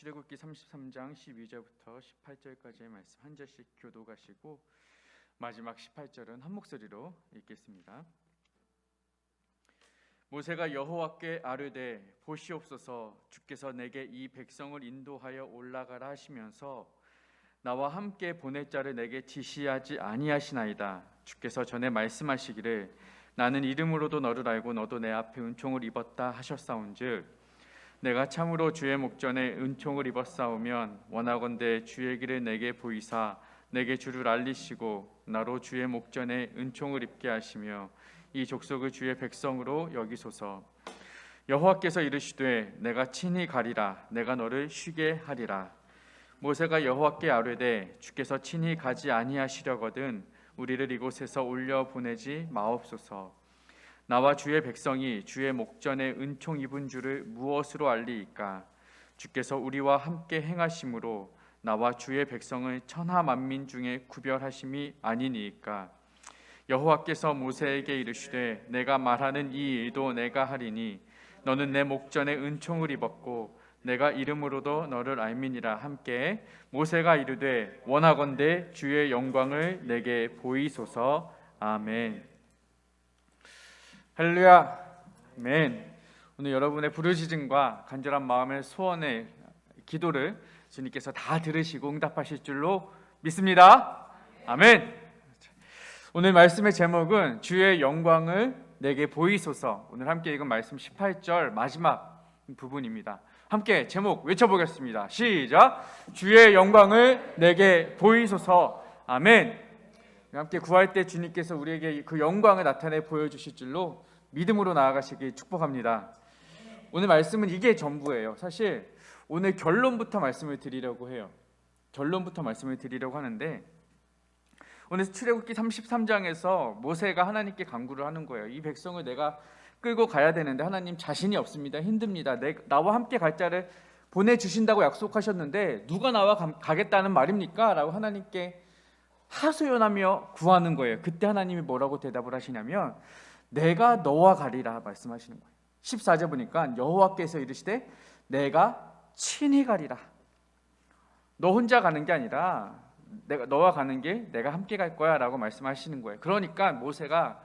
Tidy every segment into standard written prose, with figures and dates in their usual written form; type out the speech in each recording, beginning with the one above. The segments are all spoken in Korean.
출애굽기 33장 12절부터 18절까지의 말씀 한 절씩 교독하시고 마지막 18절은 한 목소리로 읽겠습니다. 모세가 여호와께 아뢰되 보시옵소서, 주께서 내게 이 백성을 인도하여 올라가라 하시면서 나와 함께 보낼 자를 내게 지시하지 아니하시나이다. 주께서 전에 말씀하시기를 나는 이름으로도 너를 알고 너도 내 앞에 은총을 입었다 하셨사온즉 내가 참으로 주의 목전에 은총을 입었사오면 원하건대 주의 길을 내게 보이사 내게 주를 알리시고 나로 주의 목전에 은총을 입게 하시며 이 족속을 주의 백성으로 여기소서. 여호와께서 이르시되 내가 친히 가리라. 내가 너를 쉬게 하리라. 모세가 여호와께 아뢰되 주께서 친히 가지 아니하시려거든 우리를 이곳에서 올려 보내지 마옵소서. 나와 주의 백성이 주의 목전에 은총 입은 줄을 무엇으로 알리이까? 주께서 우리와 함께 행하심으로 나와 주의 백성을 천하 만민 중에 구별하심이 아니니이까? 여호와께서 모세에게 이르시되 내가 말하는 이 일도 내가 하리니 너는 내 목전에 은총을 입었고 내가 이름으로도 너를 알미니라. 함께 모세가 이르되 원하건대 주의 영광을 내게 보이소서. 아멘. 할렐루야. 아멘. 오늘 여러분의 부르짖음과 간절한 마음의 소원의 기도를 주님께서 다 들으시고 응답하실 줄로 믿습니다. 아멘. 오늘 말씀의 제목은 주의 영광을 내게 보이소서. 오늘 함께 읽은 말씀 18절 마지막 부분입니다. 함께 제목 외쳐보겠습니다. 시작. 주의 영광을 내게 보이소서. 아멘. 함께 구할 때 주님께서 우리에게 그 영광을 나타내 보여주실 줄로 믿음으로 나아가시길 축복합니다. 오늘 말씀은 이게 전부예요. 사실 오늘 결론부터 말씀을 드리려고 해요. 결론부터 말씀을 드리려고 하는데 오늘 출애굽기 33장에서 모세가 하나님께 간구를 하는 거예요. 이 백성을 내가 끌고 가야 되는데 하나님 자신이 없습니다. 힘듭니다. 나와 함께 갈 자를 보내주신다고 약속하셨는데 누가 나와 가겠다는 말입니까? 라고 하나님께 하소연하며 구하는 거예요. 그때 하나님이 뭐라고 대답을 하시냐면 내가 너와 가리라 말씀하시는 거예요. 14절 보니까 여호와께서 이르시되 내가 친히 가리라. 너 혼자 가는 게 아니라 너와 가는 게 내가 함께 갈 거야 라고 말씀하시는 거예요. 그러니까 모세가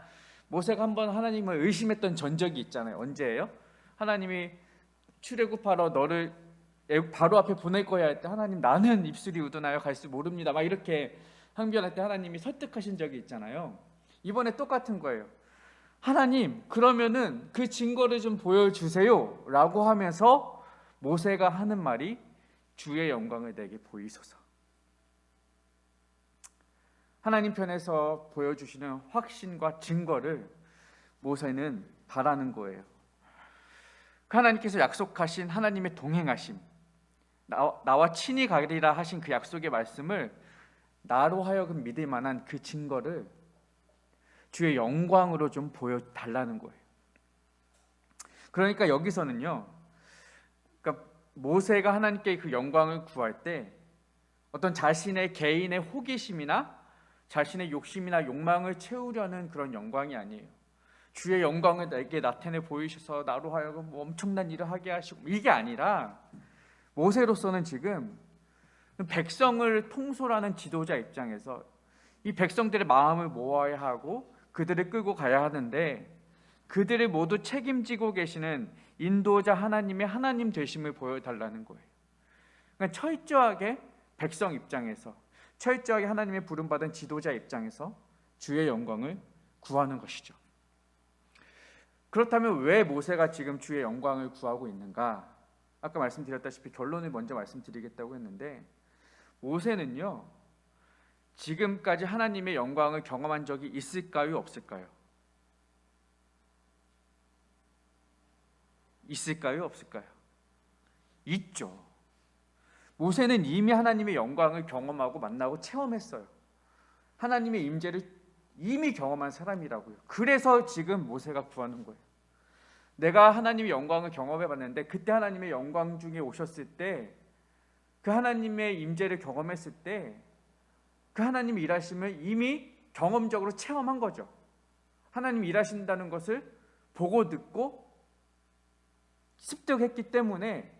한번 하나님을 의심했던 전적이 있잖아요. 언제예요? 하나님이 출애굽하러 너를 바로 앞에 보낼 거야 할 때 하나님 나는 입술이 우둔하여 갈 수 모릅니다 막 이렇게 항변할 때 하나님이 설득하신 적이 있잖아요. 이번에 똑같은 거예요. 하나님 그러면은 그 증거를 좀 보여주세요 라고 하면서 모세가 하는 말이 주의 영광을 내게 보이소서. 하나님 편에서 보여주시는 확신과 증거를 모세는 바라는 거예요. 하나님께서 약속하신 하나님의 동행하심, 나와 친히 가리라 하신 그 약속의 말씀을 나로 하여금 믿을 만한 그 증거를 주의 영광으로 좀 보여달라는 거예요. 그러니까 여기서는요, 그러니까 모세가 하나님께 그 영광을 구할 때 어떤 자신의 개인의 호기심이나 자신의 욕심이나 욕망을 채우려는 그런 영광이 아니에요. 주의 영광을 내게 나타내 보이셔서 나로 하여금 엄청난 일을 하게 하시고 이게 아니라 모세로서는 지금 백성을 통솔하는 지도자 입장에서 이 백성들의 마음을 모아야 하고 그들을 끌고 가야 하는데 그들을 모두 책임지고 계시는 인도자 하나님의 하나님 되심을 보여달라는 거예요. 그러니까 철저하게 백성 입장에서 철저하게 하나님의 부름받은 지도자 입장에서 주의 영광을 구하는 것이죠. 그렇다면 왜 모세가 지금 주의 영광을 구하고 있는가? 아까 말씀드렸다시피 결론을 먼저 말씀드리겠다고 했는데 모세는요 지금까지 하나님의 영광을 경험한 적이 있을까요? 없을까요? 있을까요? 없을까요? 있죠. 모세는 이미 하나님의 영광을 경험하고 만나고 체험했어요. 하나님의 임재를 이미 경험한 사람이라고요. 그래서 지금 모세가 구하는 거예요. 내가 하나님의 영광을 경험해봤는데 그때 하나님의 영광 중에 오셨을 때 그 하나님의 임재를 경험했을 때 그 하나님의 일하심을 이미 경험적으로 체험한 거죠. 하나님이 일하신다는 것을 보고 듣고 습득했기 때문에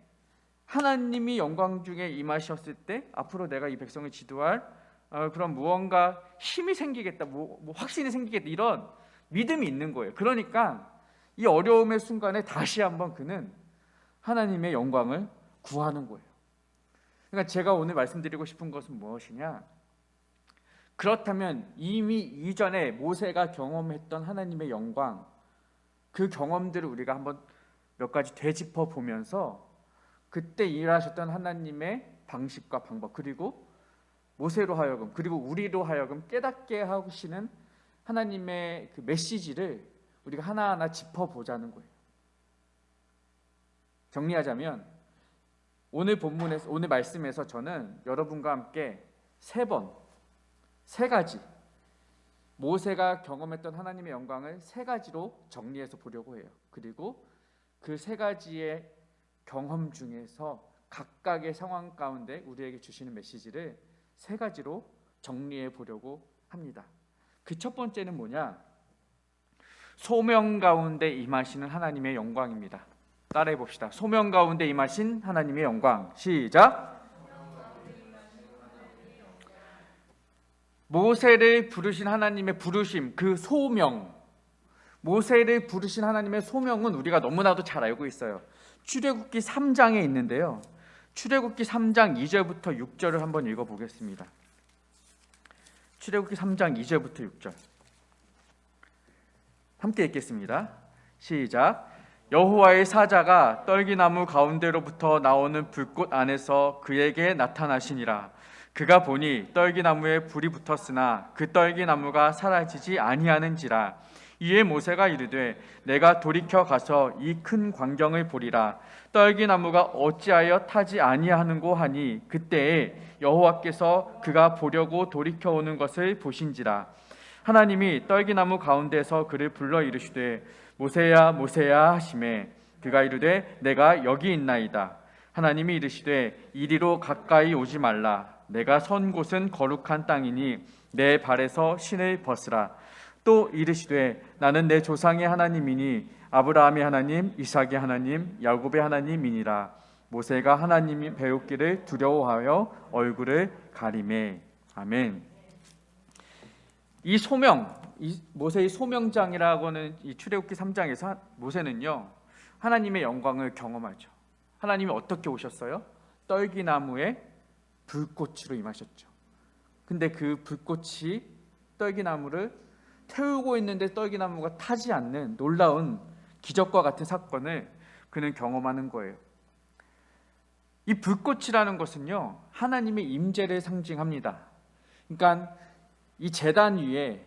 하나님이 영광 중에 임하셨을 때 앞으로 내가 이 백성을 지도할 그런 무언가 힘이 생기겠다, 뭐 확신이 생기겠다, 이런 믿음이 있는 거예요. 그러니까 이 어려움의 순간에 다시 한번 그는 하나님의 영광을 구하는 거예요. 그러니까 제가 오늘 말씀드리고 싶은 것은 무엇이냐? 그렇다면 이미 이전에 모세가 경험했던 하나님의 영광, 그 경험들을 우리가 한번 몇 가지 되짚어 보면서 그때 일하셨던 하나님의 방식과 방법, 그리고 모세로 하여금, 그리고 우리로 하여금 깨닫게 하시는 하나님의 그 메시지를 우리가 하나하나 짚어보자는 거예요. 정리하자면 오늘 본문에서, 오늘 말씀에서 저는 여러분과 함께 세 가지 모세가 경험했던 하나님의 영광을 세 가지로 정리해서 보려고 해요. 그리고 그 세 가지의 경험 중에서 각각의 상황 가운데 우리에게 주시는 메시지를 세 가지로 정리해 보려고 합니다. 그 첫 번째는 뭐냐? 소명 가운데 임하시는 하나님의 영광입니다. 따라해 봅시다. 소명 가운데 임하신 하나님의 영광. 시작. 모세를 부르신 하나님의 부르심, 그 소명, 모세를 부르신 하나님의 소명은 우리가 너무나도 잘 알고 있어요. 출애굽기 3장에 있는데요, 출애굽기 3장 2절부터 6절을 한번 읽어보겠습니다. 출애굽기 3장 2절부터 6절 함께 읽겠습니다. 시작. 여호와의 사자가 떨기나무 가운데로부터 나오는 불꽃 안에서 그에게 나타나시니라. 그가 보니 떨기나무에 불이 붙었으나 그 떨기나무가 사라지지 아니하는지라. 이에 모세가 이르되 내가 돌이켜 가서 이 큰 광경을 보리라. 떨기나무가 어찌하여 타지 아니하는고 하니 그때에 여호와께서 그가 보려고 돌이켜 오는 것을 보신지라. 하나님이 떨기나무 가운데서 그를 불러 이르시되 모세야 모세야 하시매 그가 이르되 내가 여기 있나이다. 하나님이 이르시되 이리로 가까이 오지 말라. 내가 선 곳은 거룩한 땅이니 내 발에서 신을 벗으라. 또 이르시되 나는 내 조상의 하나님이니 아브라함의 하나님, 이삭의 하나님, 야곱의 하나님이니라. 모세가 하나님이 배우기를 두려워하여 얼굴을 가리매. 아멘. 이 소명, 이 모세의 소명장이라고 하는 이 출애굽기 3장에서 모세는요 하나님의 영광을 경험하죠. 하나님이 어떻게 오셨어요? 떨기나무에 불꽃으로 임하셨죠. 근데 그 불꽃이 떨기나무를 태우고 있는데 떨기나무가 타지 않는 놀라운 기적과 같은 사건을 그는 경험하는 거예요. 이 불꽃이라는 것은요 하나님의 임재를 상징합니다. 그러니까 이 제단 위에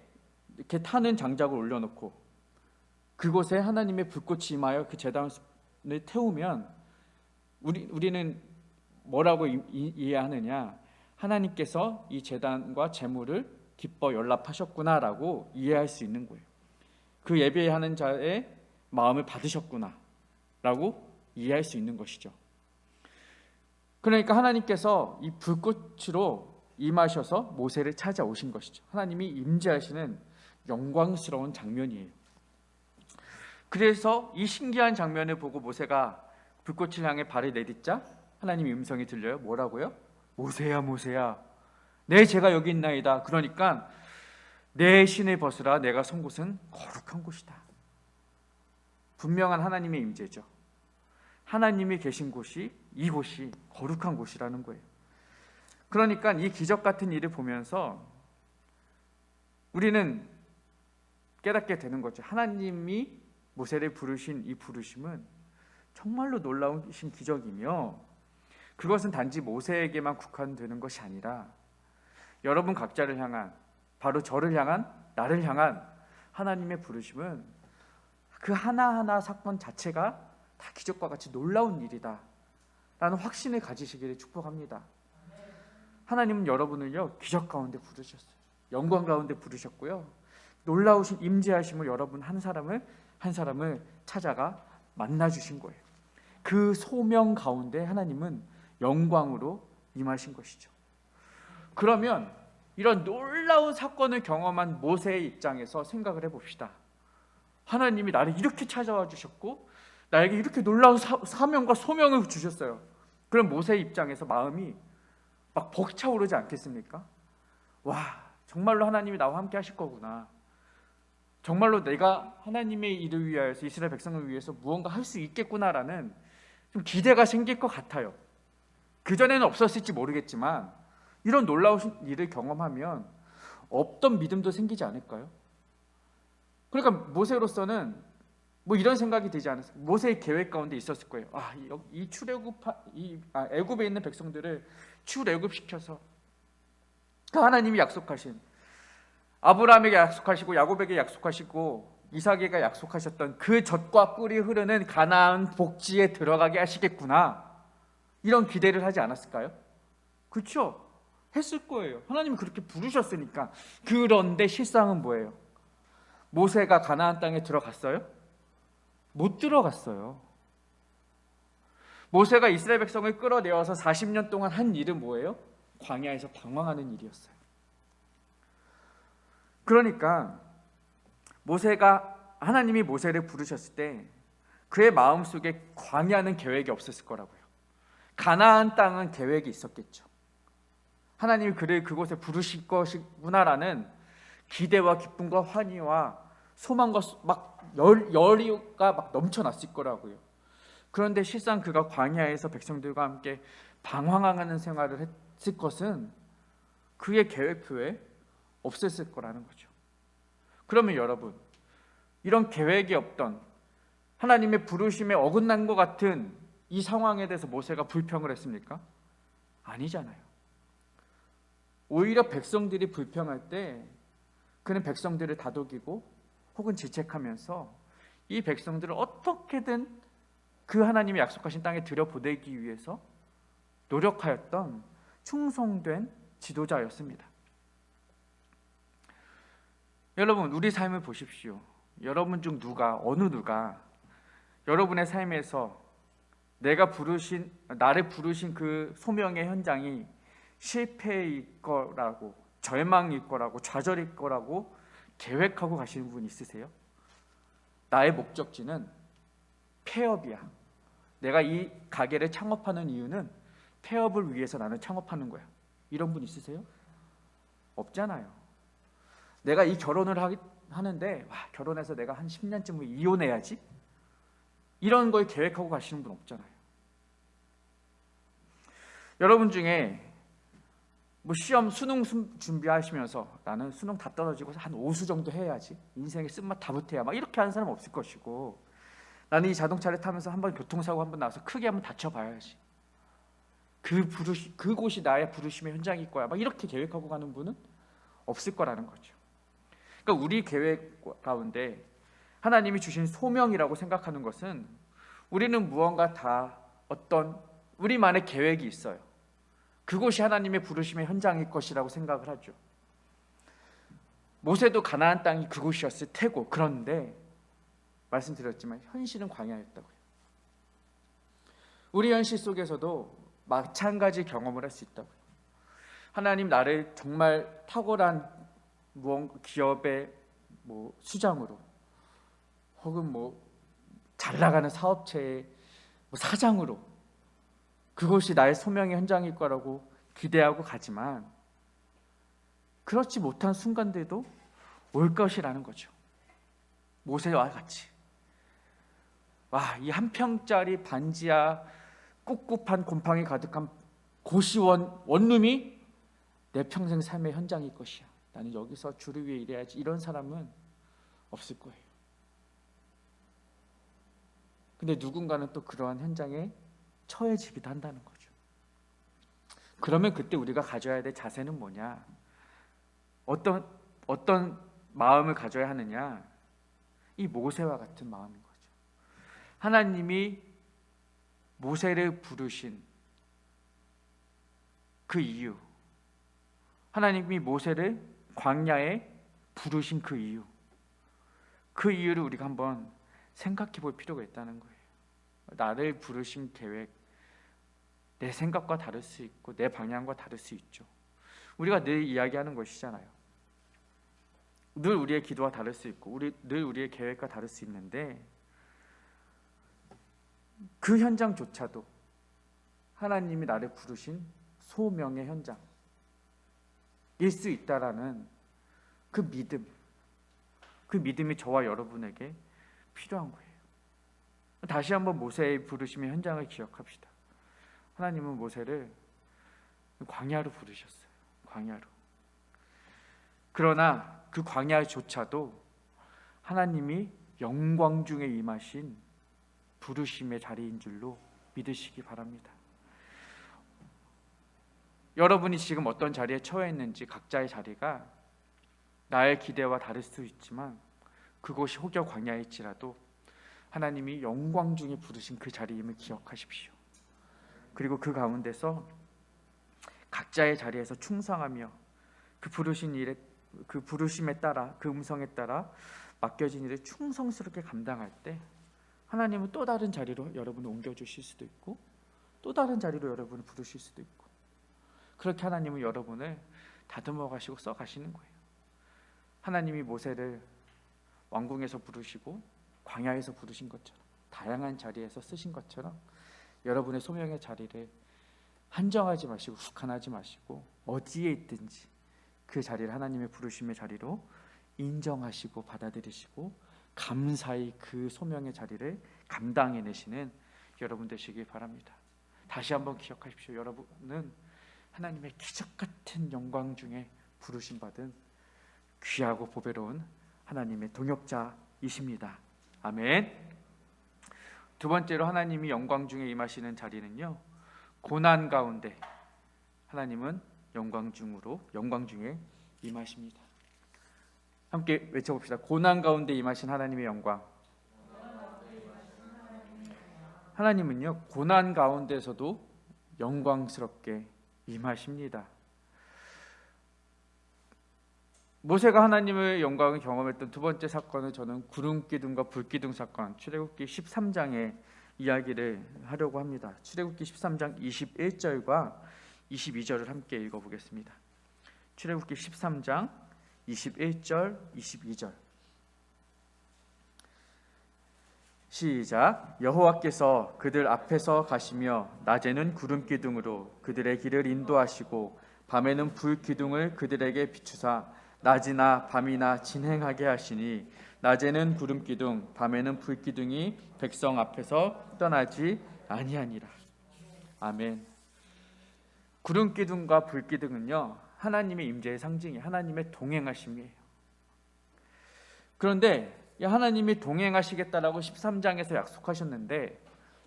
이렇게 타는 장작을 올려놓고 그곳에 하나님의 불꽃이 임하여 그 제단을 태우면 우리는 뭐라고 이해하느냐? 하나님께서 이 제단과 제물을 기뻐 연락하셨구나라고 이해할 수 있는 거예요. 그 예배하는 자의 마음을 받으셨구나라고 이해할 수 있는 것이죠. 그러니까 하나님께서 이 불꽃으로 임하셔서 모세를 찾아오신 것이죠. 하나님이 임재하시는 영광스러운 장면이에요. 그래서 이 신기한 장면을 보고 모세가 불꽃을 향해 발을 내딛자 하나님의 음성이 들려요. 뭐라고요? 모세야 모세야 내 제가 여기 있나이다. 그러니까 내 신을 벗으라. 내가 선 곳은 거룩한 곳이다. 분명한 하나님의 임재죠. 하나님이 계신 곳이 이곳이 거룩한 곳이라는 거예요. 그러니까 이 기적 같은 일을 보면서 우리는 깨닫게 되는 거죠. 하나님이 모세를 부르신 이 부르심은 정말로 놀라우신 기적이며 그것은 단지 모세에게만 국한되는 것이 아니라 여러분 각자를 향한, 바로 저를 향한, 나를 향한 하나님의 부르심은 그 하나하나 사건 자체가 다 기적과 같이 놀라운 일이다 라는 확신을 가지시기를 축복합니다. 하나님은 여러분을요 기적 가운데 부르셨어요. 영광 가운데 부르셨고요, 놀라우신 임재하심을 여러분 한 사람을 찾아가 만나주신 거예요. 그 소명 가운데 하나님은 영광으로 임하신 것이죠. 그러면 이런 놀라운 사건을 경험한 모세의 입장에서 생각을 해봅시다. 하나님이 나를 이렇게 찾아와 주셨고 나에게 이렇게 놀라운 사명과 소명을 주셨어요. 그럼 모세 입장에서 마음이 막 벅차오르지 않겠습니까? 와, 정말로 하나님이 나와 함께 하실 거구나. 정말로 내가 하나님의 일을 위하여서 이스라엘 백성을 위해서 무언가 할 수 있겠구나라는 좀 기대가 생길 것 같아요. 그전에는 없었을지 모르겠지만 이런 놀라우신 일을 경험하면 없던 믿음도 생기지 않을까요? 그러니까 모세로서는 뭐 이런 생각이 되지 않았어요. 모세의 계획 가운데 있었을 거예요. 이 애굽에 있는 백성들을 출애굽시켜서 그 하나님이 약속하신, 아브라함에게 약속하시고 야곱에게 약속하시고 이삭에게 약속하셨던 그 젖과 꿀이 흐르는 가나안 복지에 들어가게 하시겠구나, 이런 기대를 하지 않았을까요? 그렇죠? 했을 거예요. 하나님이 그렇게 부르셨으니까. 그런데 실상은 뭐예요? 모세가 가나안 땅에 들어갔어요? 못 들어갔어요. 모세가 이스라엘 백성을 끌어내어서 40년 동안 한 일은 뭐예요? 광야에서 방황하는 일이었어요. 그러니까 하나님이 모세를 부르셨을 때 그의 마음속에 광야는 계획이 없었을 거라고요. 가나안 땅은 계획이 있었겠죠. 하나님이 그를 그곳에 부르실 것이구나라는 기대와 기쁨과 환희와 소망과 막 열의가 막 넘쳐났을 거라고요. 그런데 실상 그가 광야에서 백성들과 함께 방황하는 생활을 했을 것은 그의 계획표에 없었을 거라는 거죠. 그러면 여러분, 이런 계획이 없던 하나님의 부르심에 어긋난 것 같은 이 상황에 대해서 모세가 불평을 했습니까? 아니잖아요. 오히려 백성들이 불평할 때 그는 백성들을 다독이고 혹은 질책하면서 이 백성들을 어떻게든 그 하나님이 약속하신 땅에 들여보내기 위해서 노력하였던 충성된 지도자였습니다. 여러분, 우리 삶을 보십시오. 여러분 중 어느 누가 여러분의 삶에서 나를 부르신 그 소명의 현장이 실패일 거라고, 절망일 거라고, 좌절일 거라고 계획하고 가시는 분 있으세요? 나의 목적지는 폐업이야. 내가 이 가게를 창업하는 이유는 폐업을 위해서 나는 창업하는 거야. 이런 분 있으세요? 없잖아요. 내가 이 결혼을 하는데 결혼해서 내가 한 10년쯤 이혼해야지, 이런 걸 계획하고 가시는 분 없잖아요. 여러분 중에 뭐 시험 수능 준비하시면서 나는 수능 다 떨어지고 한 5수 정도 해야지, 인생의 쓴맛 다 붙어야, 막 이렇게 하는 사람 없을 것이고, 나는 이 자동차를 타면서 한번 교통사고 한번 나서 크게 한번 다쳐봐야지, 그곳이 나의 부르심의 현장일 거야, 막 이렇게 계획하고 가는 분은 없을 거라는 거죠. 그러니까 우리 계획 가운데 하나님이 주신 소명이라고 생각하는 것은, 우리는 무언가 다 어떤 우리만의 계획이 있어요. 그곳이 하나님의 부르심의 현장일 것이라고 생각을 하죠. 모세도 가나안 땅이 그곳이었을 테고, 그런데 말씀드렸지만 현실은 광야였다고요. 우리 현실 속에서도 마찬가지 경험을 할 수 있다고요. 하나님 나를 정말 탁월한 기업의 수장으로, 혹은 잘 나가는 사업체의 사장으로, 그것이 나의 소명의 현장일 거라고 기대하고 가지만 그렇지 못한 순간들도 올 것이라는 거죠. 모세와 같이 이 한 평짜리 반지하 꿉꿉한 곰팡이 가득한 고시원 원룸이 내 평생 삶의 현장일 것이야, 나는 여기서 주를 위해 일해야지, 이런 사람은 없을 거예요. 근데 누군가는 또 그러한 현장에 처해지기도 한다는 거죠. 그러면 그때 우리가 가져야 될 자세는 뭐냐? 어떤 마음을 가져야 하느냐? 이 모세와 같은 마음인 거죠. 하나님이 모세를 부르신 그 이유, 하나님이 모세를 광야에 부르신 그 이유를 우리가 한번 생각해 볼 필요가 있다는 거예요. 나를 부르신 계획, 내 생각과 다를 수 있고 내 방향과 다를 수 있죠. 우리가 늘 이야기하는 것이잖아요. 늘 우리의 기도와 다를 수 있고 늘 우리의 계획과 다를 수 있는데, 그 현장조차도 하나님이 나를 부르신 소명의 현장일 수 있다라는 그 믿음이 저와 여러분에게 필요한 거예요. 다시 한번 모세의 부르심의 현장을 기억합시다. 하나님은 모세를 광야로 부르셨어요. 광야로. 그러나 그 광야조차도 하나님이 영광 중에 임하신 부르심의 자리인 줄로 믿으시기 바랍니다. 여러분이 지금 어떤 자리에 처해 있는지 각자의 자리가 나의 기대와 다를 수 있지만 그곳이 혹여 광야일지라도 하나님이 영광 중에 부르신 그 자리임을 기억하십시오. 그리고 그 가운데서 각자의 자리에서 충성하며 그 부르신 일에, 그 부르심에 따라, 그 음성에 따라 맡겨진 일을 충성스럽게 감당할 때 하나님은 또 다른 자리로 여러분을 옮겨주실 수도 있고 또 다른 자리로 여러분을 부르실 수도 있고, 그렇게 하나님은 여러분을 다듬어 가시고 써 가시는 거예요. 하나님이 모세를 왕궁에서 부르시고 광야에서 부르신 것처럼, 다양한 자리에서 쓰신 것처럼 여러분의 소명의 자리를 한정하지 마시고 국한하지 마시고 어디에 있든지 그 자리를 하나님의 부르심의 자리로 인정하시고 받아들이시고 감사히 그 소명의 자리를 감당해내시는 여러분 되시길 바랍니다. 다시 한번 기억하십시오. 여러분은 하나님의 기적 같은 영광 중에 부르심 받은 귀하고 보배로운 하나님의 동역자이십니다. 아멘. 두 번째로 하나님이 영광 중에 임하시는 자리는요, 고난 가운데 하나님은 영광 중에 임하십니다. 함께 외쳐봅시다. 고난 가운데 임하신 하나님의 영광. 하나님은요, 고난 가운데서도 영광스럽게 임하십니다. 모세가 하나님의 영광을 경험했던 두 번째 사건은 저는 구름기둥과 불기둥 사건, 출애굽기 13장의 이야기를 하려고 합니다. 출애굽기 13장 21절과 22절을 함께 읽어보겠습니다. 출애굽기 13장 21절, 22절. 시작. 여호와께서 그들 앞에서 가시며 낮에는 구름기둥으로 그들의 길을 인도하시고 밤에는 불기둥을 그들에게 비추사 낮이나 밤이나 진행하게 하시니 낮에는 구름기둥 밤에는 불기둥이 백성 앞에서 떠나지 아니하니라. 아멘. 구름기둥과 불기둥은요, 하나님의 임재의 상징이에요. 하나님의 동행하심이에요. 그런데 하나님이 동행하시겠다라고 13장에서 약속하셨는데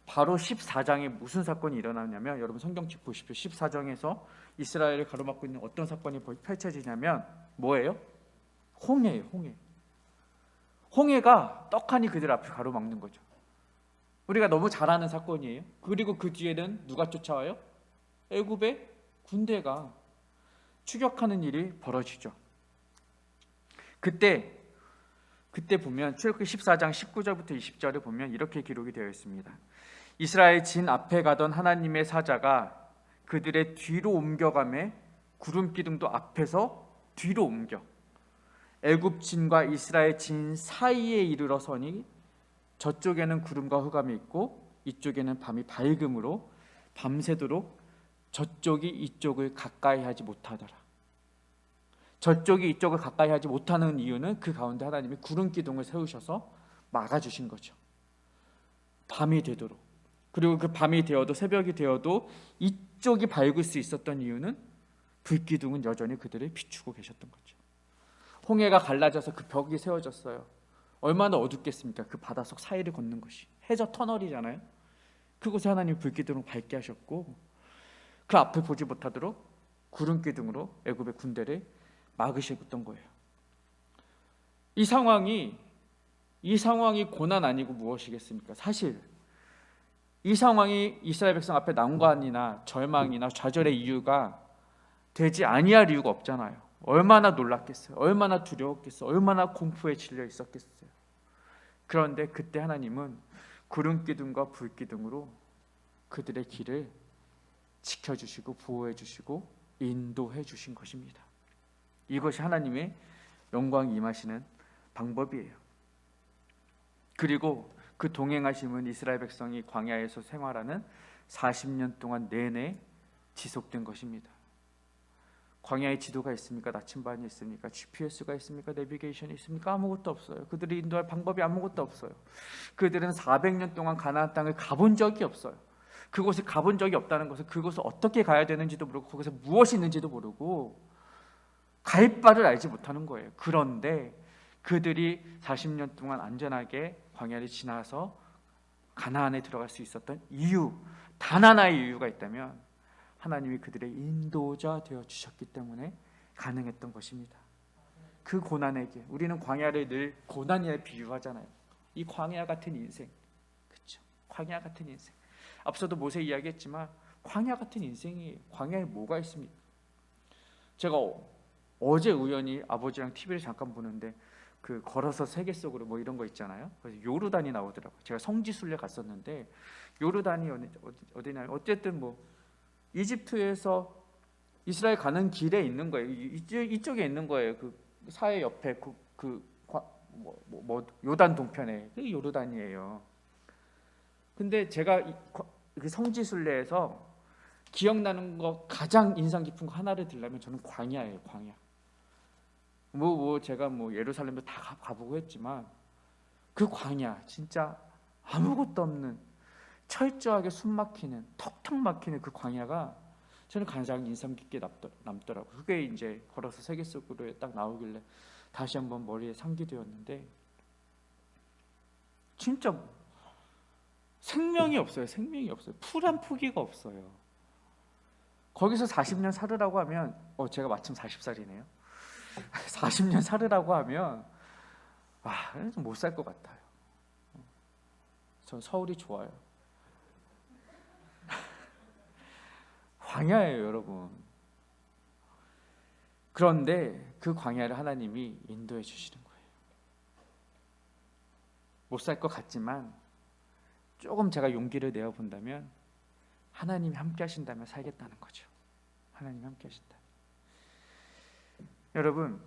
바로 14장에 무슨 사건이 일어나냐면, 여러분 성경책 보십시오. 14장에서 이스라엘을 가로막고 있는 어떤 사건이 펼쳐지냐면 뭐예요? 홍해예요. 홍해가 떡하니 그들 앞을 가로막는 거죠. 우리가 너무 잘 아는 사건이에요. 그리고 그 뒤에는 누가 쫓아와요? 애굽의 군대가 추격하는 일이 벌어지죠. 그때 보면 출애굽기 14장 19절부터 20절에 보면 이렇게 기록이 되어 있습니다. 이스라엘 진 앞에 가던 하나님의 사자가 그들의 뒤로 옮겨가매 구름기둥도 앞에서 뒤로 옮겨 애굽 진과 이스라엘 진 사이에 이르러 서니 저쪽에는 구름과 흑암이 있고 이쪽에는 밤이 밝음으로 밤새도록 저쪽이 이쪽을 가까이 하지 못하더라. 저쪽이 이쪽을 가까이 하지 못하는 이유는 그 가운데 하나님이 구름기둥을 세우셔서 막아주신 거죠. 밤이 되도록. 그리고 그 밤이 되어도 새벽이 되어도 이쪽이 밝을 수 있었던 이유는 불기둥은 여전히 그들을 비추고 계셨던 거죠. 홍해가 갈라져서 그 벽이 세워졌어요. 얼마나 어둡겠습니까? 그 바닷속 사이를 걷는 것이. 해저 터널이잖아요. 그곳에 하나님 불기둥을 밝게 하셨고 그 앞을 보지 못하도록 구름기둥으로 애굽의 군대를 막으셨던 거예요. 이 상황이 고난 아니고 무엇이겠습니까? 사실 이 상황이 이스라엘 백성 앞에 난관이나 절망이나 좌절의 이유가 되지 아니할 이유가 없잖아요. 얼마나 놀랐겠어요. 얼마나 두려웠겠어요. 얼마나 공포에 질려 있었겠어요. 그런데 그때 하나님은 구름기둥과 불기둥으로 그들의 길을 지켜주시고 보호해주시고 인도해주신 것입니다. 이것이 하나님의 영광이 임하시는 방법이에요. 그리고 그 동행하심은 이스라엘 백성이 광야에서 생활하는 40년 동안 내내 지속된 것입니다. 광야에 지도가 있습니까? 나침반이 있습니까? GPS가 있습니까? 내비게이션이 있습니까? 아무것도 없어요. 그들이 인도할 방법이 아무것도 없어요. 그들은 400년 동안 가나안 땅을 가본 적이 없어요. 그곳에 가본 적이 없다는 것은 그곳을 어떻게 가야 되는지도 모르고 거기서 무엇이 있는지도 모르고 갈 바를 알지 못하는 거예요. 그런데 그들이 40년 동안 안전하게 광야를 지나서 가나안에 들어갈 수 있었던 이유, 단 하나의 이유가 있다면 하나님이 그들의 인도자 되어 주셨기 때문에 가능했던 것입니다. 그 고난에게, 우리는 광야를 늘 고난에 비유하잖아요. 이 광야 같은 인생, 그렇죠? 광야 같은 인생. 앞서도 모세 이야기했지만 광야 같은 인생이, 광야에 뭐가 있습니까? 제가 어제 우연히 아버지랑 TV를 잠깐 보는데 그 걸어서 세계 속으로 뭐 이런 거 있잖아요. 그래서 요르단이 나오더라고요. 제가 성지순례 갔었는데 요르단이 어디냐, 어쨌든 뭐 이집트에서 이스라엘 가는 길에 있는 거예요. 이쪽에 있는 거예요. 그 사해 옆에 요단 동편에 그게 요르단이에요. 근데 제가 그 성지순례에서 기억나는 거, 가장 인상 깊은 거 하나를 들려면 저는 광야예요. 광야. 제가 예루살렘도 다 가보고 했지만 그 광야, 진짜 아무것도 없는, 철저하게 숨막히는, 턱턱 막히는 그 광야가 저는 가장 인상 깊게 남더라고요. 그게 이제 걸어서 세계 속으로 딱 나오길래 다시 한번 머리에 상기되었는데, 진짜 생명이 없어요. 생명이 없어요. 풀 한 포기가 없어요. 거기서 40년 살으라고 하면 제가 마침 40살이네요. 40년 살으라고 하면 좀 못 살 것 같아요. 전 서울이 좋아요. 광야예요, 여러분. 그런데 그 광야를 하나님이 인도해 주시는 거예요. 못 살 것 같지만 조금 제가 용기를 내어 본다면 하나님이 함께 하신다면 살겠다는 거죠. 하나님이 함께 하신다. 여러분,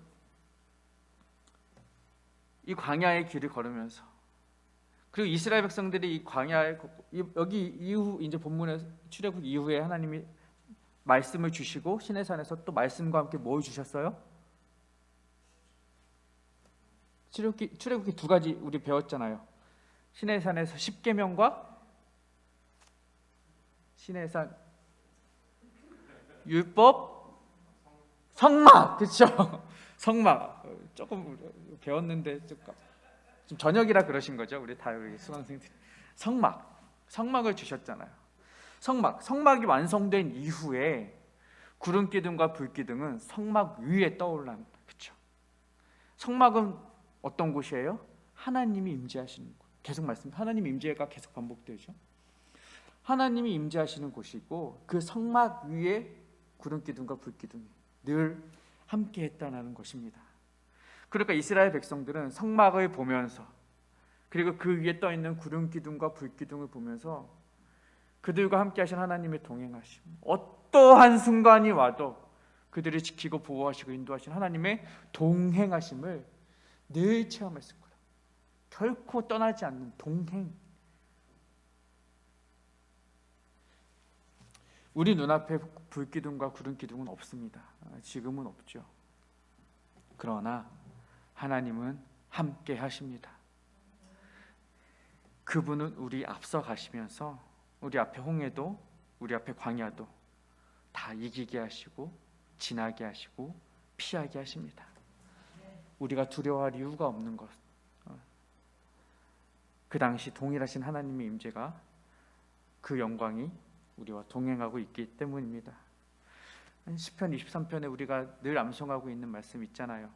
이 광야의 길을 걸으면서, 그리고 이스라엘 백성들이 이 광야에, 여기 이후 이제 본문의 출애굽 이후에 하나님이 말씀을 주시고 시내산에서 또 말씀과 함께 뭐 주셨어요? 출애굽기 두 가지 우리 배웠잖아요. 시내산에서 십계명과 시내산 율법, 성막, 그렇죠? 성막 조금 배웠는데 좀 저녁이라 그러신 거죠, 우리 수강생들. 성막을 주셨잖아요. 성막이 완성된 이후에 구름 기둥과 불 기둥은 성막 위에 떠올라는, 그렇죠? 성막은 어떤 곳이에요? 하나님이 임재하시는 곳. 계속 하나님 임재가 계속 반복되죠. 하나님이 임재하시는 곳이고 그 성막 위에 구름 기둥과 불 기둥이 늘 함께 했다는 것입니다. 그러니까 이스라엘 백성들은 성막을 보면서, 그리고 그 위에 떠 있는 구름 기둥과 불 기둥을 보면서 그들과 함께 하신 하나님의 동행하심, 어떠한 순간이 와도 그들을 지키고 보호하시고 인도하신 하나님의 동행하심을 늘 체험했을 거라. 결코 떠나지 않는 동행. 우리 눈앞에 불기둥과 구름기둥은 없습니다. 지금은 없죠. 그러나 하나님은 함께 하십니다. 그분은 우리 앞서 가시면서 우리 앞에 홍해도, 우리 앞에 광야도 다 이기게 하시고 지나게 하시고 피하게 하십니다. 우리가 두려워할 이유가 없는 것, 그 당시 동일하신 하나님의 임재가, 그 영광이 우리와 동행하고 있기 때문입니다. 시편 23편에 우리가 늘 암송하고 있는 말씀 있잖아요.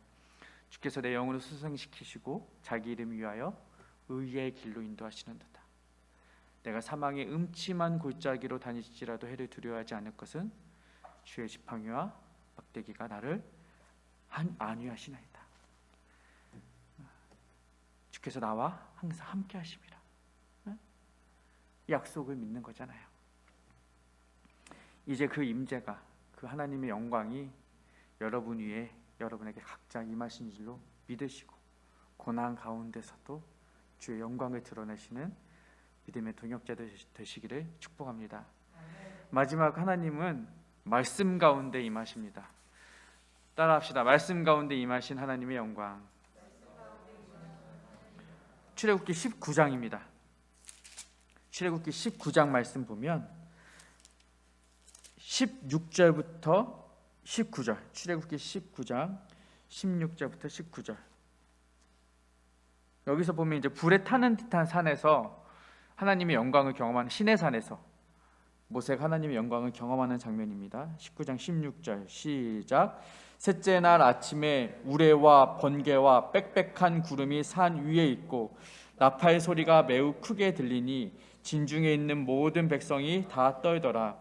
주께서 내 영혼을 수생시키시고 자기 이름 위하여 의의 길로 인도하시는도다. 내가 사망의 음침한 골짜기로 다닐지라도 해를 두려워하지 않을 것은 주의 지팡이와 막대기가 나를 안위하시나이다. 주께서 나와 항상 함께 하심이라. 약속을 믿는 거잖아요. 이제 그 임재가, 그 하나님의 영광이 여러분 위에, 여러분에게 각자 임하신 줄로 믿으시고 고난 가운데서도 주의 영광을 드러내시는 믿음의 동역자 되시기를 축복합니다. 마지막 하나님은 말씀 가운데 임하십니다. 따라합시다. 말씀 가운데 임하신 하나님의 영광. 출애굽기 19장입니다. 출애굽기 19장 말씀 보면 16절부터 19절, 출애굽기 19장 16절부터 19절. 여기서 보면 이제 불에 타는 듯한 산에서 하나님의 영광을 경험하는 시내산에서 모세가 하나님의 영광을 경험하는 장면입니다. 19장 16절 시작. 셋째 날 아침에 우레와 번개와 빽빽한 구름이 산 위에 있고 나팔 소리가 매우 크게 들리니 진중에 있는 모든 백성이 다 떨더라.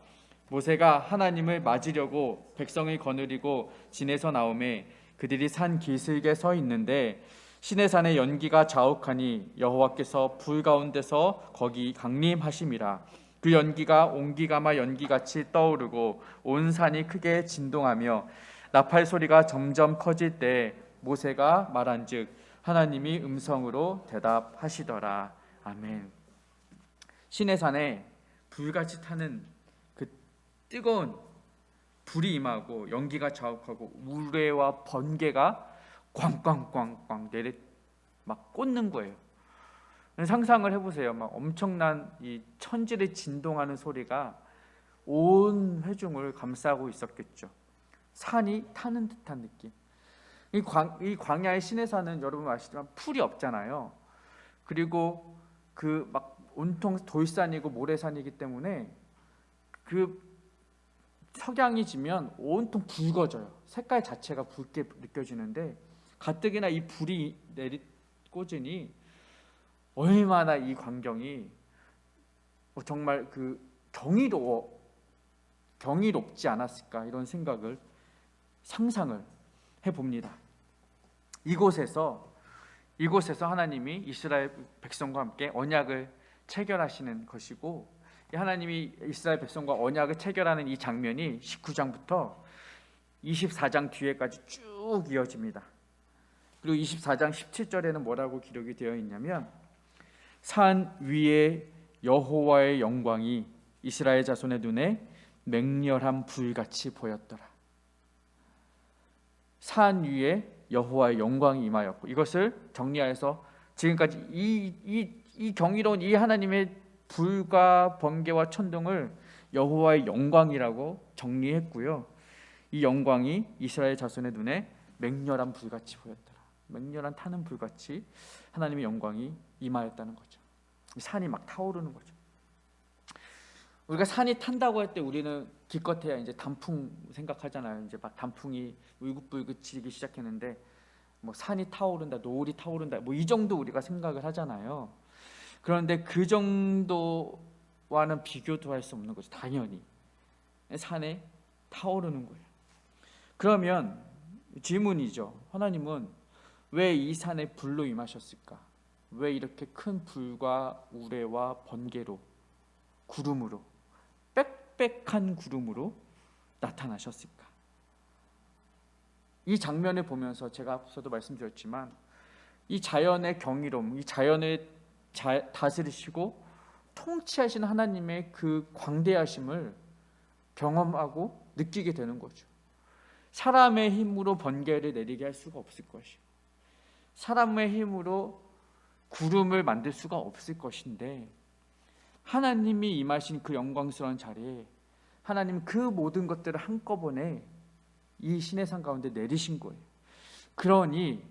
모세가 하나님을 맞으려고 백성을 거느리고 진에서 나오매 그들이 산 기슭에 서 있는데 시내산의 연기가 자욱하니 여호와께서 불 가운데서 거기 강림하심이라. 그 연기가 옹기가마 연기같이 떠오르고 온 산이 크게 진동하며 나팔 소리가 점점 커질 때 모세가 말한즉 하나님이 음성으로 대답하시더라. 아멘. 시내산에 불같이 타는 그 뜨거운 불이 임하고 연기가 자욱하고 우레와 번개가 꽝꽝꽝꽝 내리 막 꽂는 거예요. 상상을 해보세요. 막 엄청난 이 천지를 진동하는 소리가 온 회중을 감싸고 있었겠죠. 산이 타는 듯한 느낌. 이 광야의 시내산은 여러분 아시지만 풀이 없잖아요. 그리고 그 막 온통 돌산이고 모래산이기 때문에 그 석양이 지면 온통 붉어져요. 색깔 자체가 붉게 느껴지는데 가뜩이나 이 불이 꽂으니 얼마나 이 광경이 정말 그 경이롭지 않았을까 이런 생각을 상상을 해봅니다. 이곳에서 하나님이 이스라엘 백성과 함께 언약을 체결하시는 것이고 하나님이 이스라엘 백성과 언약을 체결하는 이 장면이 19장부터 24장 뒤에까지 쭉 이어집니다. 그리고 24장 17절에는 뭐라고 기록이 되어 있냐면 산 위에 여호와의 영광이 이스라엘 자손의 눈에 맹렬한 불같이 보였더라. 산 위에 여호와의 영광이 임하였고, 이것을 정리하여서 지금까지 이 경이로운 이 하나님의 불과 번개와 천둥을 여호와의 영광이라고 정리했고요. 이 영광이 이스라엘 자손의 눈에 맹렬한 불같이 보였더라. 맹렬한 타는 불같이 하나님의 영광이 임하였다는 거죠. 산이 막 타오르는 거죠. 우리가 산이 탄다고 할 때 우리는 기껏해야 이제 단풍 생각하잖아요. 이제 막 단풍이 울긋불긋지기 시작했는데 뭐 산이 타오른다, 노을이 타오른다, 뭐 이 정도 우리가 생각을 하잖아요. 그런데 그 정도와는 비교도 할 수 없는 거죠. 당연히 산에 타오르는 거예요. 그러면 질문이죠. 하나님은 왜 이 산에 불로 임하셨을까? 왜 이렇게 큰 불과 우레와 번개로, 구름으로, 빽빽한 구름으로 나타나셨을까? 이 장면을 보면서 제가 앞서도 말씀드렸지만 이 자연의 경이로움, 이 자연을 다스리시고 통치하시는 하나님의 그 광대하심을 경험하고 느끼게 되는 거죠. 사람의 힘으로 번개를 내리게 할 수가 없을 것이고, 사람의 힘으로 구름을 만들 수가 없을 것인데, 하나님이 임하신 그 영광스러운 자리에 하나님 그 모든 것들을 한꺼번에 이 시내산 가운데 내리신 거예요. 그러니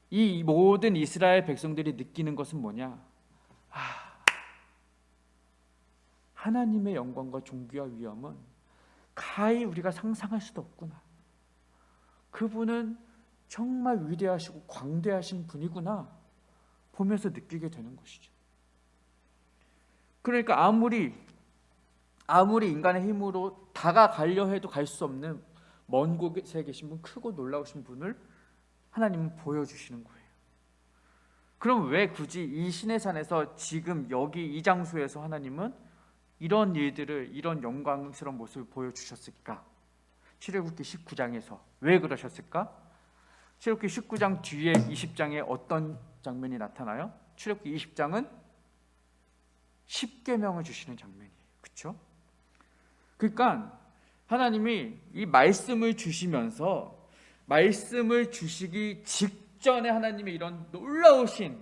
이 모든 이스라엘 백성들이 느끼는 것은 뭐냐? 하나님의 영광과 존귀와 위엄은 가히 우리가 상상할 수도 없구나. 그분은 정말 위대하시고 광대하신 분이구나 보면서 느끼게 되는 것이죠. 그러니까 아무리 인간의 힘으로 다가가려 해도 갈 수 없는 먼 곳에 계신 분, 크고 놀라우신 분을 하나님은 보여주시는 거예요. 그럼 왜 굳이 이 시내산에서 지금 여기 이 장소에서 하나님은 이런 일들을, 이런 영광스러운 모습을 보여주셨을까? 출애굽기 19장에서 왜 그러셨을까? 출애굽기 19장 뒤에 20장에 어떤 장면이 나타나요? 출애굽기 20장은 십계명을 주시는 장면이에요. 그렇죠? 그러니까 하나님이 이 말씀을 주시면서 말씀을 주시기 직전에 하나님의 이런 놀라우신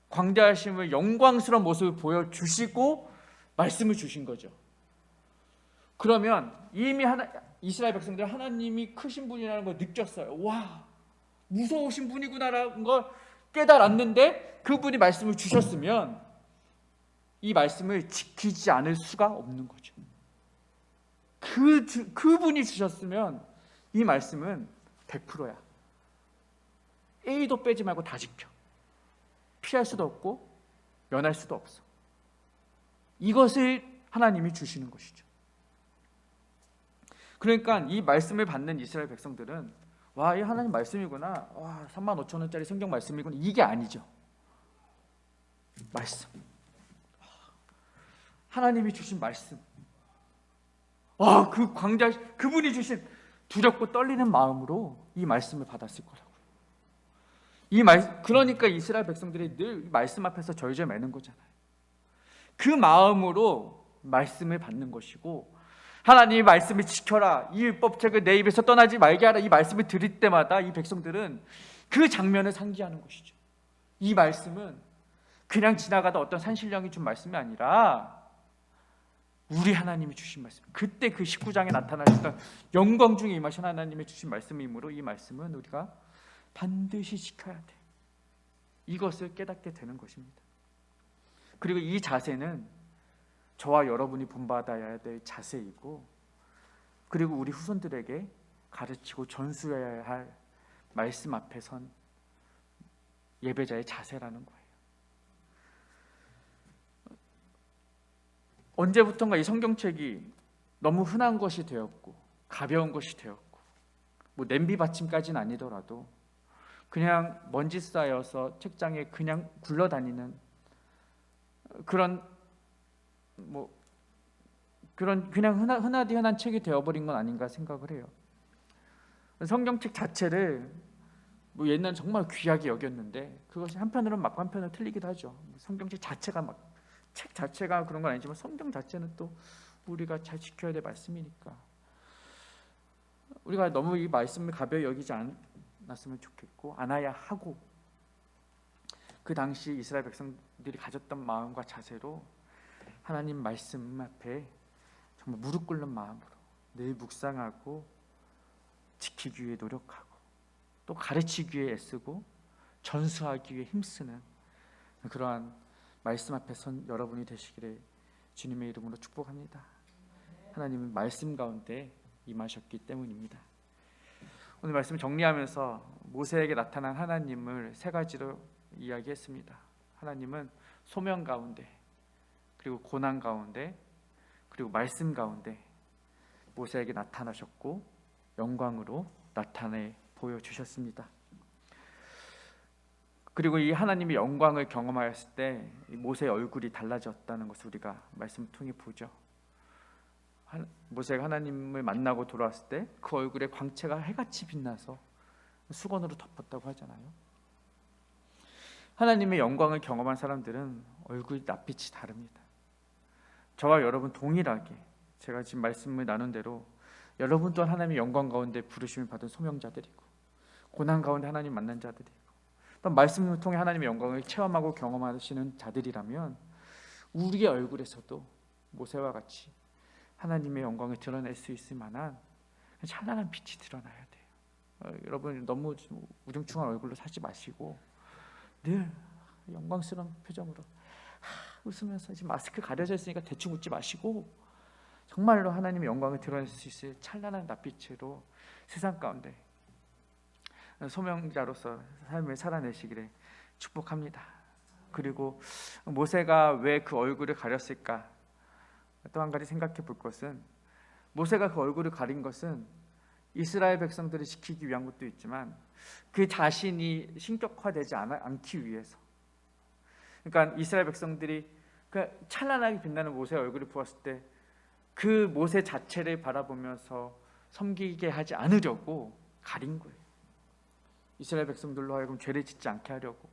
광대하심을, 영광스러운 모습을 보여주시고 말씀을 주신 거죠. 그러면 이미 이스라엘 백성들은 하나님이 크신 분이라는 걸 느꼈어요. 와, 무서우신 분이구나라는 걸 깨달았는데 그분이 말씀을 주셨으면 이 말씀을 지키지 않을 수가 없는 거죠. 그분이 주셨으면 이 말씀은 100%야. A도 빼지 말고 다 지켜. 피할 수도 없고 면할 수도 없어. 이것을 하나님이 주시는 것이죠. 그러니까 이 말씀을 받는 이스라엘 백성들은 와, 이 하나님 말씀이구나. 와, 35,000원짜리 성경 말씀이구나. 이게 아니죠. 말씀. 하나님이 주신 말씀. 그 광자, 그분이 주신 두렵고 떨리는 마음으로 이 말씀을 받았을 거라고요. 그러니까 이스라엘 백성들이 늘 말씀 앞에서 절절 매는 거잖아요. 그 마음으로 말씀을 받는 것이고, 하나님의 말씀을 지켜라, 이 율법책을 내 입에서 떠나지 말게 하라, 이 말씀을 들을 때마다 이 백성들은 그 장면을 상기하는 것이죠. 이 말씀은 그냥 지나가다 어떤 산신령이 준 말씀이 아니라 우리 하나님이 주신 말씀, 그때 그 19장에 나타나셨던 영광 중에 임하신 하나님이 주신 말씀이므로 이 말씀은 우리가 반드시 지켜야 돼. 이것을 깨닫게 되는 것입니다. 그리고 이 자세는 저와 여러분이 본받아야 될 자세이고, 그리고 우리 후손들에게 가르치고 전수해야 할 말씀 앞에 선 예배자의 자세라는 거예요. 언제부턴가 이 성경책이 너무 흔한 것이 되었고 가벼운 것이 되었고, 뭐 냄비 받침까지는 아니더라도 그냥 먼지 쌓여서 책장에 그냥 굴러다니는 그런 그냥 흔하디 흔한 책이 되어버린 건 아닌가 생각을 해요. 성경책 자체를 옛날에 정말 귀하게 여겼는데 그것이 한편으로는 맞고 한편으로는 틀리기도 하죠. 성경책 자체가 책 자체가 그런 건 아니지만 성경 자체는 또 우리가 잘 지켜야 될 말씀이니까 우리가 너무 이 말씀을 가벼이 여기지 않았으면 좋겠고, 안아야 하고, 그 당시 이스라엘 백성들이 가졌던 마음과 자세로 하나님 말씀 앞에 정말 무릎 꿇는 마음으로 늘 묵상하고 지키기 위해 노력하고 또 가르치기 위해 애쓰고 전수하기 위해 힘쓰는 그러한 말씀 앞에 선 여러분이 되시기를 주님의 이름으로 축복합니다. 하나님은 말씀 가운데 임하셨기 때문입니다. 오늘 말씀 정리하면서 모세에게 나타난 하나님을 세 가지로 이야기했습니다. 하나님은 소명 가운데, 그리고 고난 가운데, 그리고 말씀 가운데 모세에게 나타나셨고 영광으로 나타내 보여주셨습니다. 그리고 이 하나님의 영광을 경험하였을 때 모세의 얼굴이 달라졌다는 것을 우리가 말씀을 통해 보죠. 모세가 하나님을 만나고 돌아왔을 때 그 얼굴에 광채가 해같이 빛나서 수건으로 덮었다고 하잖아요. 하나님의 영광을 경험한 사람들은 얼굴 낯빛이 다릅니다. 저와 여러분 동일하게 제가 지금 말씀을 나눈 대로 여러분 또한 하나님의 영광 가운데 부르심을 받은 소명자들이고, 고난 가운데 하나님 만난 자들이고, 또 말씀을 통해 하나님의 영광을 체험하고 경험하시는 자들이라면 우리의 얼굴에서도 모세와 같이 하나님의 영광을 드러낼 수 있을 만한 찬란한 빛이 드러나야 돼요. 여러분 너무 우중충한 얼굴로 살지 마시고 늘 영광스러운 표정으로 웃으면서, 지금 마스크 가려져 있으니까 대충 웃지 마시고 정말로 하나님의 영광을 드러낼 수 있을 찬란한 낯빛으로 세상 가운데 소명자로서 삶을 살아내시기를 축복합니다. 그리고 모세가 왜 그 얼굴을 가렸을까? 또 한 가지 생각해 볼 것은, 모세가 그 얼굴을 가린 것은 이스라엘 백성들을 지키기 위한 것도 있지만 그 자신이 신격화되지 않기 위해서. 그러니까 이스라엘 백성들이 그 찬란하게 빛나는 모세의 얼굴을 보았을 때 그 모세 자체를 바라보면서 섬기게 하지 않으려고 가린 거예요. 이스라엘 백성들로 하여금 죄를 짓지 않게 하려고.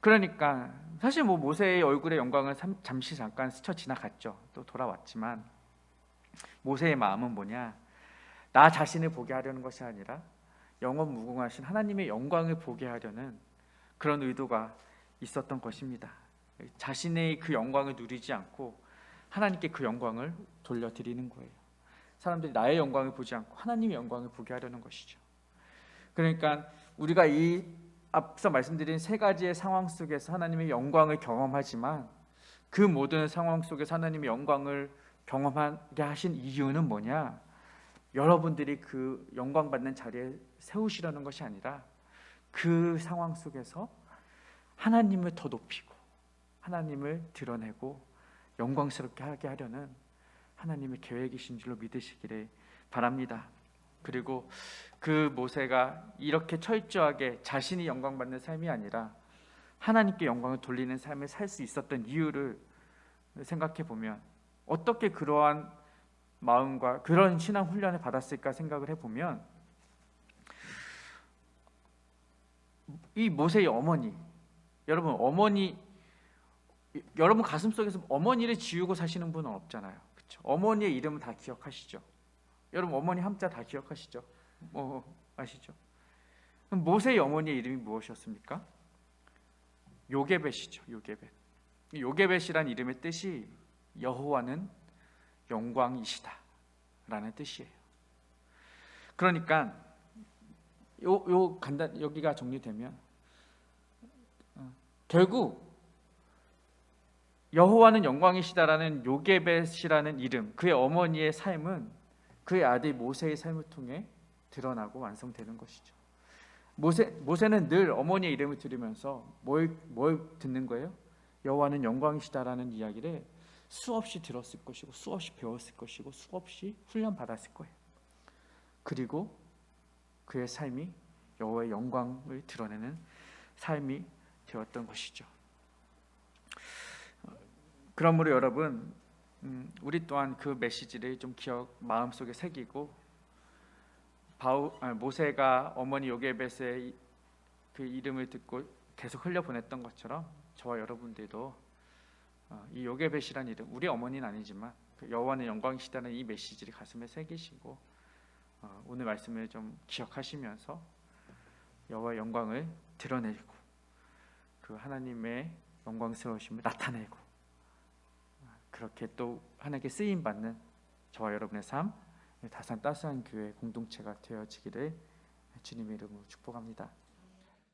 그러니까 사실 뭐 모세의 얼굴의 영광은 잠시 잠깐 스쳐 지나갔죠. 또 돌아왔지만 모세의 마음은 뭐냐? 나 자신을 보게 하려는 것이 아니라 영원 무궁하신 하나님의 영광을 보게 하려는 그런 의도가 있었던 것입니다. 자신의 그 영광을 누리지 않고 하나님께 그 영광을 돌려드리는 거예요. 사람들이 나의 영광을 보지 않고 하나님의 영광을 보게 하려는 것이죠. 그러니까 우리가 이 앞서 말씀드린 세 가지의 상황 속에서 하나님의 영광을 경험하지만 그 모든 상황 속에서 하나님의 영광을 경험하게 하신 이유는 뭐냐? 여러분들이 그 영광 받는 자리에 세우시려는 것이 아니라 그 상황 속에서 하나님을 더 높이고 하나님을 드러내고 영광스럽게 하게 하려는 하나님의 계획이신 줄로 믿으시기를 바랍니다. 그리고 그 모세가 이렇게 철저하게 자신이 영광 받는 삶이 아니라 하나님께 영광을 돌리는 삶을 살 수 있었던 이유를 생각해 보면 어떻게 그러한 마음과 그런 신앙 훈련을 받았을까 생각을 해보면 이 모세의 어머니, 여러분 가슴속에서 어머니를 지우고 사시는 분은 없잖아요. 그렇죠? 어머니의 이름은 다 기억하시죠? 여러분 어머니 한자 다 기억하시죠? 아시죠? 그럼 모세의 어머니의 이름이 무엇이었습니까? 요게벳이죠. 요게벳. 요게벳이란 이름의 뜻이 여호와는 영광이시다 라는 뜻이에요. 그러니까 여기가 정리되면 결국 여호와는 영광이시다라는 요게벳이라는 이름, 그의 어머니의 삶은 그의 아들 모세의 삶을 통해 드러나고 완성되는 것이죠. 모세는 늘 어머니의 이름을 들으면서 뭘 듣는 거예요? 여호와는 영광이시다라는 이야기를 수없이 들었을 것이고 수없이 배웠을 것이고 수없이 훈련받았을 거예요. 그리고 그의 삶이 여호와의 영광을 드러내는 삶이 되었던 것이죠. 그러므로 여러분, 우리 또한 그 메시지를 좀 마음속에 새기고 모세가 어머니 요게벳의 그 이름을 듣고 계속 흘려보냈던 것처럼 저와 여러분들도 이 요게벳이라는 이름, 우리 어머니는 아니지만 여호와는 영광이시다는 이 메시지를 가슴에 새기시고 오늘 말씀을 좀 기억하시면서 여호와의 영광을 드러내고 그 하나님의 영광스러우심을 나타내고 그렇게 또 하나님께 쓰임 받는 저와 여러분의 삶, 다산 따스한 교회 공동체가 되어지기를 주님의 이름으로 축복합니다.